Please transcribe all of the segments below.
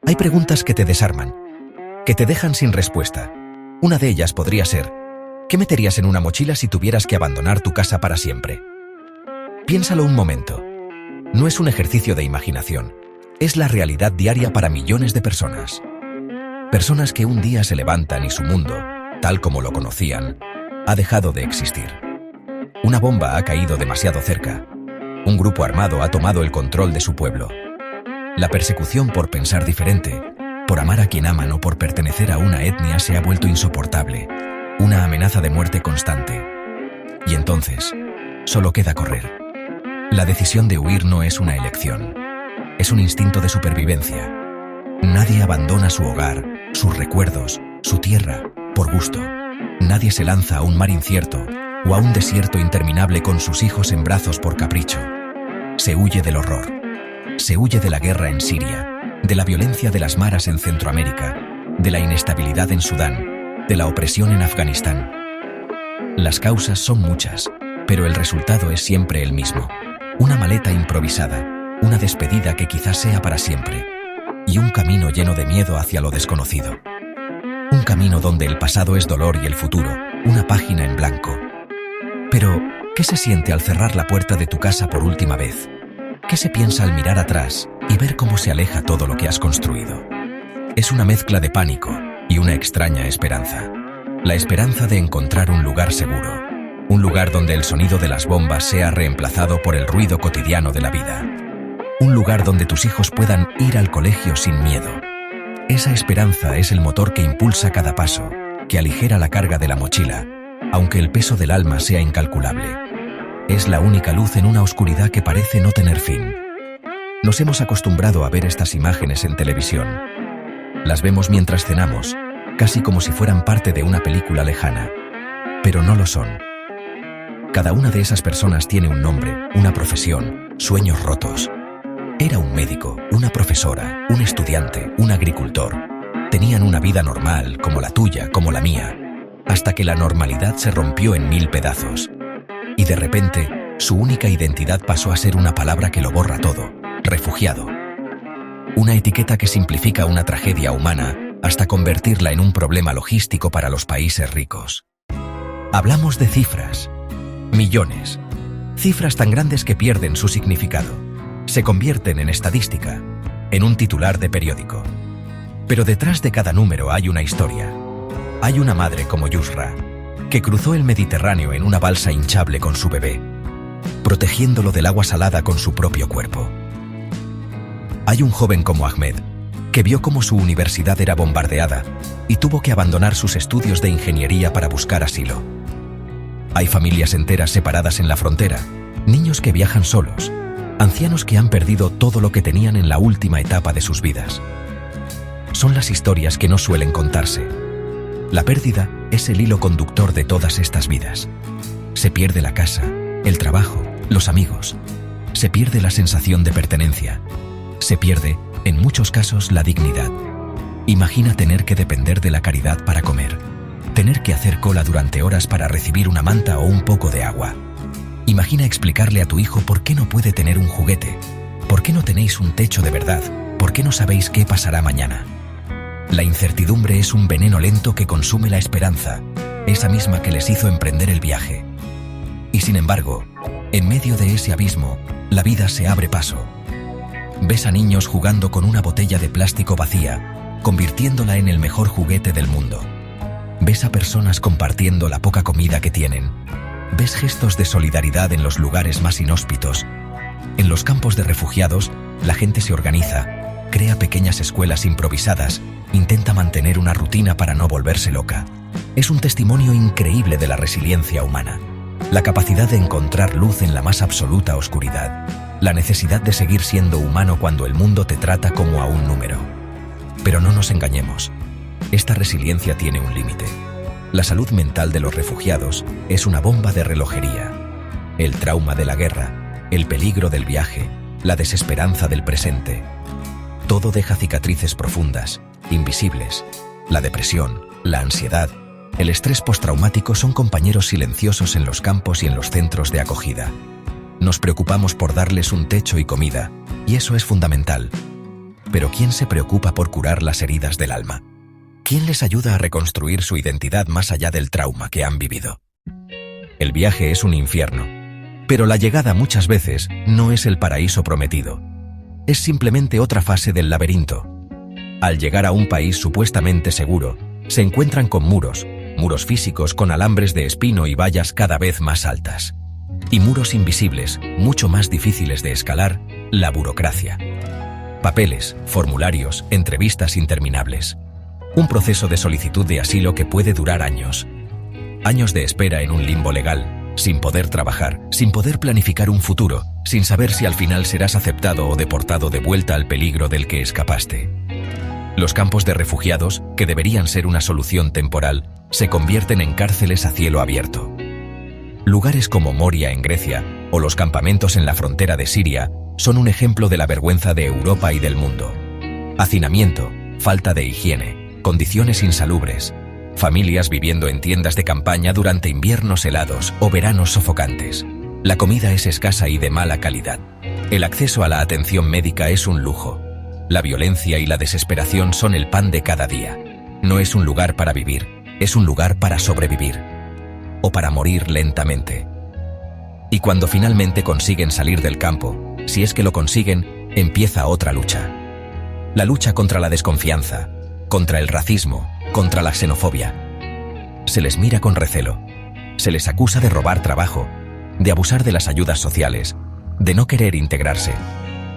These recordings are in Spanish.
Hay preguntas que te desarman, que te dejan sin respuesta. Una de ellas podría ser: ¿qué meterías en una mochila si tuvieras que abandonar tu casa para siempre? Piénsalo un momento. No es un ejercicio de imaginación, es la realidad diaria para millones de personas. Personas que un día se levantan y su mundo, tal como lo conocían, ha dejado de existir. Una bomba ha caído demasiado cerca. Un grupo armado ha tomado el control de su pueblo. La persecución por pensar diferente, por amar a quien aman o por pertenecer a una etnia se ha vuelto insoportable. Una amenaza de muerte constante. Y entonces, solo queda correr. La decisión de huir no es una elección. Es un instinto de supervivencia. Nadie abandona su hogar, sus recuerdos, su tierra, por gusto. Nadie se lanza a un mar incierto o a un desierto interminable con sus hijos en brazos por capricho. Se huye del horror. Se huye de la guerra en Siria, de la violencia de las maras en Centroamérica, de la inestabilidad en Sudán, de la opresión en Afganistán. Las causas son muchas, pero el resultado es siempre el mismo. Una maleta improvisada, una despedida que quizás sea para siempre, y un camino lleno de miedo hacia lo desconocido. Un camino donde el pasado es dolor y el futuro, una página en blanco. Pero, ¿qué se siente al cerrar la puerta de tu casa por última vez? ¿Qué se piensa al mirar atrás y ver cómo se aleja todo lo que has construido? Es una mezcla de pánico y una extraña esperanza. La esperanza de encontrar un lugar seguro, un lugar donde el sonido de las bombas sea reemplazado por el ruido cotidiano de la vida. Un lugar donde tus hijos puedan ir al colegio sin miedo. Esa esperanza es el motor que impulsa cada paso, que aligera la carga de la mochila, aunque el peso del alma sea incalculable. Es la única luz en una oscuridad que parece no tener fin. Nos hemos acostumbrado a ver estas imágenes en televisión. Las vemos mientras cenamos, casi como si fueran parte de una película lejana. Pero no lo son. Cada una de esas personas tiene un nombre, una profesión, sueños rotos. Era un médico, una profesora, un estudiante, un agricultor. Tenían una vida normal, como la tuya, como la mía, hasta que la normalidad se rompió en 1000 pedazos. Y de repente, su única identidad pasó a ser una palabra que lo borra todo: refugiado. Una etiqueta que simplifica una tragedia humana hasta convertirla en un problema logístico para los países ricos. Hablamos de cifras. Millones. Cifras tan grandes que pierden su significado. Se convierten en estadística, en un titular de periódico. Pero detrás de cada número hay una historia. Hay una madre como Yusra, que cruzó el Mediterráneo en una balsa hinchable con su bebé, protegiéndolo del agua salada con su propio cuerpo. Hay un joven como Ahmed, que vio cómo su universidad era bombardeada y tuvo que abandonar sus estudios de ingeniería para buscar asilo. Hay familias enteras separadas en la frontera, niños que viajan solos, ancianos que han perdido todo lo que tenían en la última etapa de sus vidas. Son las historias que no suelen contarse. La pérdida es el hilo conductor de todas estas vidas. Se pierde la casa, el trabajo, los amigos. Se pierde la sensación de pertenencia. Se pierde, en muchos casos, la dignidad. Imagina tener que depender de la caridad para comer. Tener que hacer cola durante horas para recibir una manta o un poco de agua. Imagina explicarle a tu hijo por qué no puede tener un juguete, por qué no tenéis un techo de verdad, por qué no sabéis qué pasará mañana. La incertidumbre es un veneno lento que consume la esperanza, esa misma que les hizo emprender el viaje. Y sin embargo, en medio de ese abismo, la vida se abre paso. Ves a niños jugando con una botella de plástico vacía, convirtiéndola en el mejor juguete del mundo. Ves a personas compartiendo la poca comida que tienen. Ves gestos de solidaridad en los lugares más inhóspitos. En los campos de refugiados, la gente se organiza, crea pequeñas escuelas improvisadas, intenta mantener una rutina para no volverse loca. Es un testimonio increíble de la resiliencia humana. La capacidad de encontrar luz en la más absoluta oscuridad. La necesidad de seguir siendo humano cuando el mundo te trata como a un número. Pero no nos engañemos. Esta resiliencia tiene un límite. La salud mental de los refugiados es una bomba de relojería. El trauma de la guerra, el peligro del viaje, la desesperanza del presente. Todo deja cicatrices profundas, invisibles. La depresión, la ansiedad, el estrés postraumático son compañeros silenciosos en los campos y en los centros de acogida. Nos preocupamos por darles un techo y comida, y eso es fundamental. Pero ¿quién se preocupa por curar las heridas del alma? ¿Quién les ayuda a reconstruir su identidad más allá del trauma que han vivido? El viaje es un infierno, pero la llegada muchas veces no es el paraíso prometido. Es simplemente otra fase del laberinto. Al llegar a un país supuestamente seguro, se encuentran con muros físicos con alambres de espino y vallas cada vez más altas. Y muros invisibles, mucho más difíciles de escalar, la burocracia. Papeles, formularios, entrevistas interminables. Un proceso de solicitud de asilo que puede durar años. Años de espera en un limbo legal, sin poder trabajar, sin poder planificar un futuro, sin saber si al final serás aceptado o deportado de vuelta al peligro del que escapaste. Los campos de refugiados, que deberían ser una solución temporal, se convierten en cárceles a cielo abierto. Lugares como Moria en Grecia o los campamentos en la frontera de Siria son un ejemplo de la vergüenza de Europa y del mundo. Hacinamiento, falta de higiene, condiciones insalubres, familias viviendo en tiendas de campaña durante inviernos helados o veranos sofocantes. La comida es escasa y de mala calidad. El acceso a la atención médica es un lujo. La violencia y la desesperación son el pan de cada día. No es un lugar para vivir, es un lugar para sobrevivir. O para morir lentamente. Y cuando finalmente consiguen salir del campo, si es que lo consiguen, empieza otra lucha. La lucha contra la desconfianza, contra el racismo, contra la xenofobia. Se les mira con recelo. Se les acusa de robar trabajo, de abusar de las ayudas sociales, de no querer integrarse.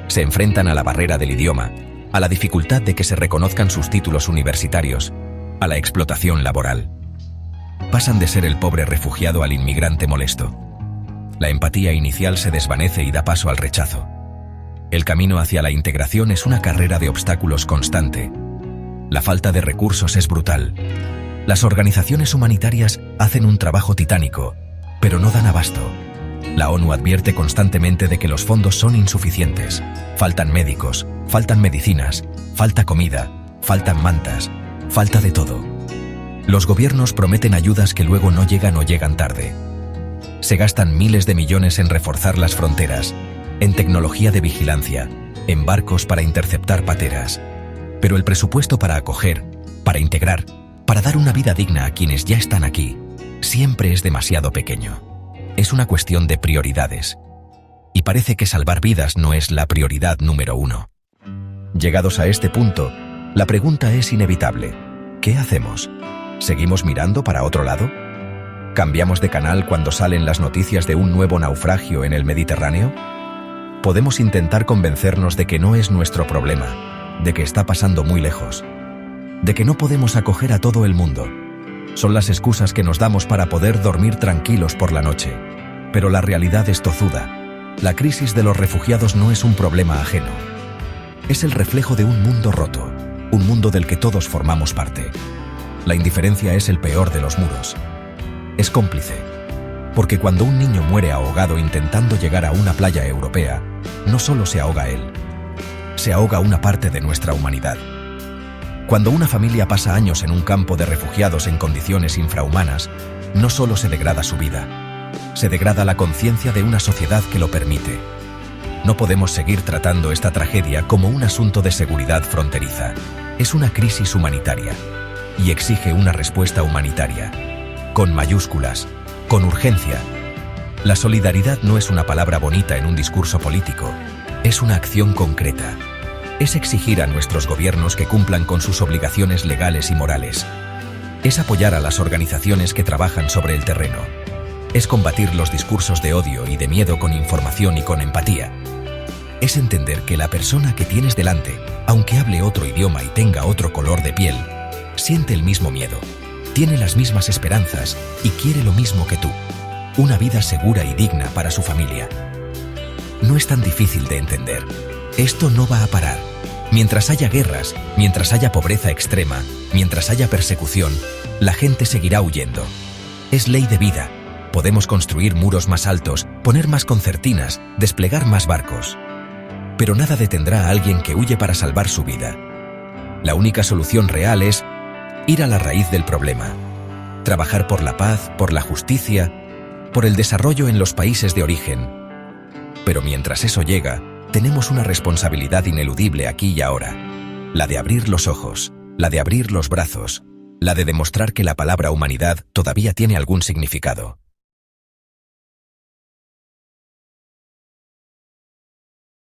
Se enfrentan a la barrera del idioma, a la dificultad de que se reconozcan sus títulos universitarios, a la explotación laboral. Pasan de ser el pobre refugiado al inmigrante molesto. La empatía inicial se desvanece y da paso al rechazo. El camino hacia la integración es una carrera de obstáculos constante. La falta de recursos es brutal. Las organizaciones humanitarias hacen un trabajo titánico, pero no dan abasto. La ONU advierte constantemente de que los fondos son insuficientes. Faltan médicos, faltan medicinas, falta comida, faltan mantas, falta de todo. Los gobiernos prometen ayudas que luego no llegan o llegan tarde. Se gastan miles de millones en reforzar las fronteras, en tecnología de vigilancia, en barcos para interceptar pateras. Pero el presupuesto para acoger, para integrar, para dar una vida digna a quienes ya están aquí, siempre es demasiado pequeño. Es una cuestión de prioridades. Y parece que salvar vidas no es la prioridad número uno. Llegados a este punto, la pregunta es inevitable. ¿Qué hacemos? ¿Seguimos mirando para otro lado? ¿Cambiamos de canal cuando salen las noticias de un nuevo naufragio en el Mediterráneo? Podemos intentar convencernos de que no es nuestro problema, de que está pasando muy lejos, de que no podemos acoger a todo el mundo. Son las excusas que nos damos para poder dormir tranquilos por la noche. Pero la realidad es tozuda. La crisis de los refugiados no es un problema ajeno. Es el reflejo de un mundo roto, un mundo del que todos formamos parte. La indiferencia es el peor de los muros. Es cómplice, porque cuando un niño muere ahogado intentando llegar a una playa europea, no solo se ahoga él, se ahoga una parte de nuestra humanidad. Cuando una familia pasa años en un campo de refugiados en condiciones infrahumanas, no solo se degrada su vida, se degrada la conciencia de una sociedad que lo permite. No podemos seguir tratando esta tragedia como un asunto de seguridad fronteriza. Es una crisis humanitaria y exige una respuesta humanitaria, con mayúsculas, con urgencia. La solidaridad no es una palabra bonita en un discurso político, es una acción concreta. Es exigir a nuestros gobiernos que cumplan con sus obligaciones legales y morales. Es apoyar a las organizaciones que trabajan sobre el terreno. Es combatir los discursos de odio y de miedo con información y con empatía. Es entender que la persona que tienes delante, aunque hable otro idioma y tenga otro color de piel, siente el mismo miedo, tiene las mismas esperanzas y quiere lo mismo que tú. Una vida segura y digna para su familia. No es tan difícil de entender. Esto no va a parar. Mientras haya guerras, mientras haya pobreza extrema, mientras haya persecución, la gente seguirá huyendo. Es ley de vida. Podemos construir muros más altos, poner más concertinas, desplegar más barcos. Pero nada detendrá a alguien que huye para salvar su vida. La única solución real es ir a la raíz del problema. Trabajar por la paz, por la justicia, por el desarrollo en los países de origen. Pero mientras eso llega, tenemos una responsabilidad ineludible aquí y ahora. la de abrir los ojos, la de abrir los brazos, la de demostrar que la palabra humanidad todavía tiene algún significado.